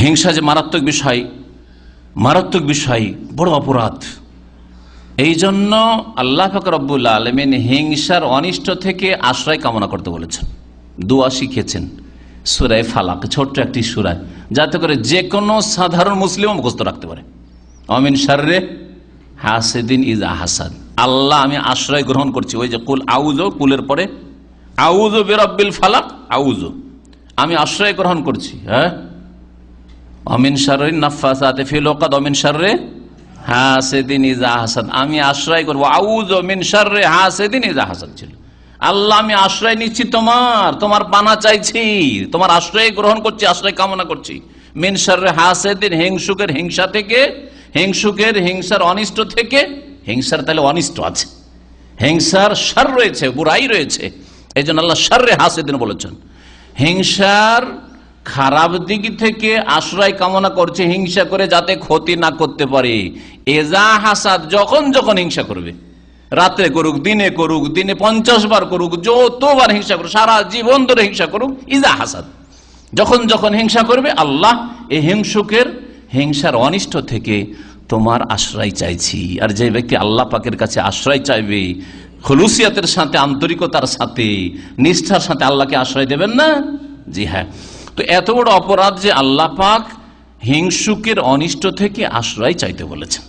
হিংসা যে মারাত্মক বিষয়, বড় অপরাধ। এই জন্য আল্লাহ পাক রব্বুল আলামিন হিংসার অনিষ্ট থেকে আশ্রয় কামনা করতে বলেছেন। দোয়া শিখিয়েছেন সূরা ফালাক, ছোট্ট একটি সূরা, যাতে করে যে কোনো সাধারণ মুসলিম মুখস্থ রাখতে পারে। আমিন শাররে হাসিদিন ইজা হাসাদ, আল্লাহ আমি আশ্রয় গ্রহণ করছি। ওই যে কুল আউযু, কুলের পরে আউযু বিরাব্বিল ফালাক, আউযু আমি আশ্রয় গ্রহণ করছি। হ্যাঁ, আমিন শাররিন নাফাসাতি ফিল উকাদ, আমিন শাররে হাসিদিন ইজা হাসাদ, আমি আশ্রয় করবো আউযু মিন শাররি হাসিদিন ইজা হাসাদ ছিল। আল্লাহ আমি আশ্রয় নিচ্ছি, তোমার পানা চাইছি, তোমার আশ্রয় গ্রহণ করছি, আশ্রয় কামনা করছি। মিন শাররি হাসিদিন, হিংসুকের হিংসা থেকে, হিংসার অনিষ্ট থেকে। হিংসার তাহলে অনিষ্ট আছে, হিংসার শার রয়েছে, বুরাই রয়েছে। এই জন্য আল্লাহ শাররে হাসিদিন বলেছেন। হিংসার খারাপ দিক থেকে আশ্রয় কামনা করছে, হিংসা করে যাতে ক্ষতি না করতে পারে। এজা হাসাদ, যখন যখন হিংসা করবে, রাত্রে করুক, দিনে 50 বার করুক, যতবার হিংসা করুক, সারা জীবন ধরে হিংসা করুক, ইজা হাসাদ, যখন যখন হিংসা করবে, আল্লাহ এই হিংসার অনিষ্ট থেকে তোমার আশ্রয় চাইছি। আর যে ব্যক্তি আল্লাহ পাকের কাছে আশ্রয় চাইবে খুলুসিয়াতের সাথে, আন্তরিকতার সাথে, নিষ্ঠার সাথে, আল্লাহকে আশ্রয় দেবেন না? জি হ্যাঁ। তো এত বড় অপরাধ যে আল্লাহ পাক হিংসুকের অনিষ্ট থেকে আশ্রয় চাইতে বলেছেন।